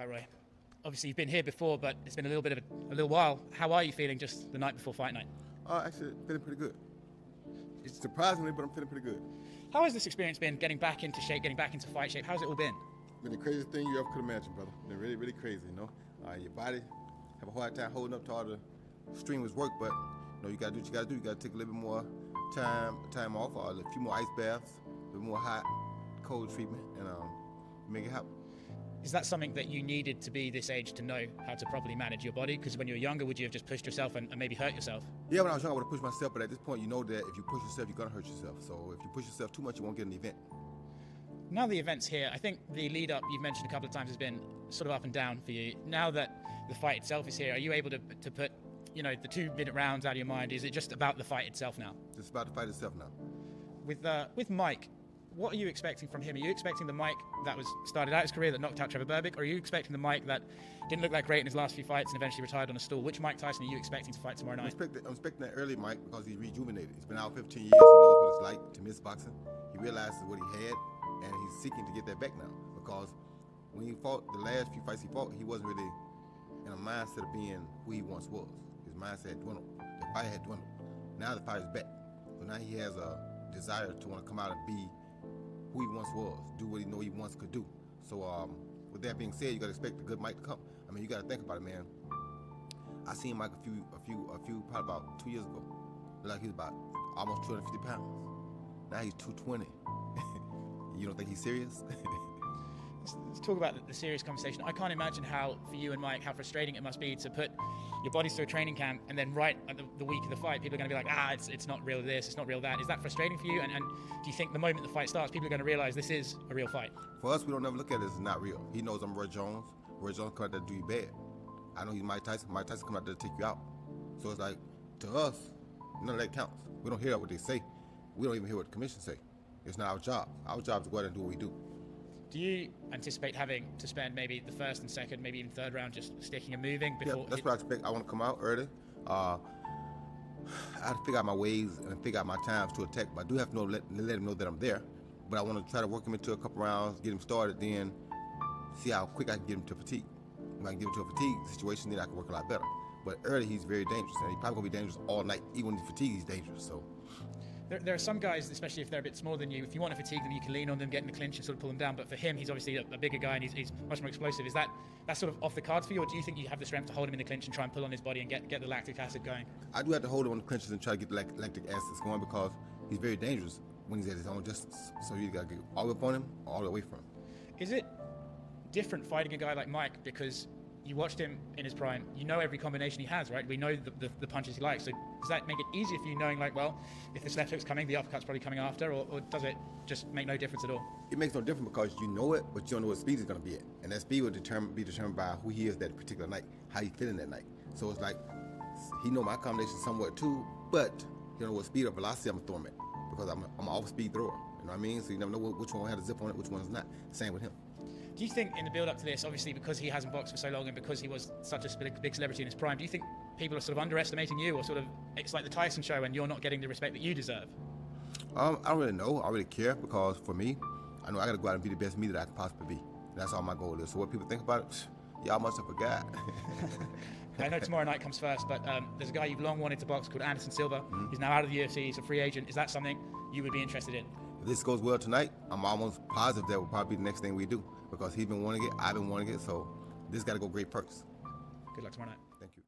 Hi, Roy. Obviously, you've been here before, but it's been a little while. How are you feeling just the night before fight night? Actually, feeling pretty good. It's surprisingly, but I'm feeling pretty good. How has this experience been, getting back into shape, getting back into fight shape? How's it all been? Been the craziest thing you ever could imagine, brother. Been really, really crazy, you know. Your body have a hard time holding up to all the strenuous work, but you know, you gotta do what you gotta do. You gotta take a little bit more time off, or a few more ice baths, a little more hot, cold treatment, and make it happen. Is that something that you needed to be this age to know how to properly manage your body? Because when you were younger, would you have just pushed yourself and maybe hurt yourself? Yeah, when I was young, I would have pushed myself, but at this point, you know that if you push yourself, you're gonna hurt yourself. So if you push yourself too much, you won't get an event. Now the event's here, I think the lead up you've mentioned a couple of times has been sort of up and down for you. Now that the fight itself is here, are you able to put, you know, the 2-minute rounds out of your mind? Is it just about the fight itself now? It's about the fight itself now. With Mike, what are you expecting from him? Are you expecting the Mike that started out his career that knocked out Trevor Berbick, or are you expecting the Mike that didn't look that great in his last few fights and eventually retired on a stool? Which Miketyson are you expecting to fight tomorrow night? I'm expecting that early Mike because he's rejuvenated. He's been out 15 years. He knows what it's like to miss boxing. He realizes what he had, and he's seeking to get that back now. Because when he fought the last few fights he fought, he wasn't really in a mindset of being who he once was. His mindset had dwindled. The fight had dwindled. Now the fight is back. So now he has a desire to want to come out and be who he once was, do what he know he once could do. So with that being said, you got to expect the good Mike to come. I mean, you got to think about it, man. I seen Mike a few probably about 2 years ago. Looked like he was about almost 250 pounds. Now he's 220. You don't think he's serious? Let's talk about the serious conversation. I can't imagine how, for you and Mike, how frustrating it must be to put your bodies through a training camp and then right at the week of the fight, people are going to be like, it's not real this, it's not real that. Is that frustrating for you? And do you think the moment the fight starts, people are going to realize this is a real fight? For us, we don't ever look at it as not real. He knows I'm Roy Jones. Roy Jones come out there to do you bad. I know he's Mike Tyson. Mike Tyson come out there to take you out. So it's like, to us, none of that counts. We don't hear what they say. We don't even hear what the commission say. It's not our job. Our job is to go out and do what we do. Do you anticipate having to spend maybe the first and second, maybe even third round just sticking and moving before? Yeah, that's what I expect. I want to come out early. I have to figure out my ways and figure out my times to attack, but I do have to let him know that I'm there. But I want to try to work him into a couple rounds, get him started, then see how quick I can get him to fatigue. If I can get him to a fatigue situation, then I can work a lot better. But early, he's very dangerous, and he's probably going to be dangerous all night. Even when he's fatigued, he's dangerous. So. There are some guys, especially if they're a bit smaller than you, if you want to fatigue them, you can lean on them, get in the clinch and sort of pull them down. But for him, he's obviously a bigger guy and he's much more explosive. Is that sort of off the cards for you, or do you think you have the strength to hold him in the clinch and try and pull on his body and get the lactic acid going? I do have to hold him on the clinches and try to get the lactic acid going because he's very dangerous when he's at his own distance. So you got to get all the way up on him or all the way away from him. Is it different fighting a guy like Mike because you watched him in his prime, you know every combination he has, right? We know the punches he likes. So does that make it easier for you knowing, like, well, if this left hook's coming, the uppercut's probably coming after, or does it just make no difference at all? It makes no difference because you know it, but you don't know what speed he's going to be at. And that speed will be determined by who he is that particular night, how he's feeling that night. So it's like, he know my combination somewhat too, but he don't know what speed or velocity I'm going to throw him at because I'm an off-speed thrower. You know what I mean? So you never know which one has a zip on it, which one's not. Same with him. Do you think in the build-up to this, obviously because he hasn't boxed for so long and because he was such a big celebrity in his prime, do you think people are sort of underestimating you, or sort of it's like the Tyson show and you're not getting the respect that you deserve? I don't really know. I don't really care because for me, I know I got to go out and be the best me that I can possibly be. And that's all my goal is. So what people think about it, y'all must have forgot. I know tomorrow night comes first, but there's a guy you've long wanted to box called Anderson Silva. He's now out of the UFC. He's a free agent. Is that something you would be interested in? If this goes well tonight, I'm almost positive that will probably be the next thing we do because he's been wanting it, I've been wanting it, so this got to go great first. Good luck tomorrow night. Thank you.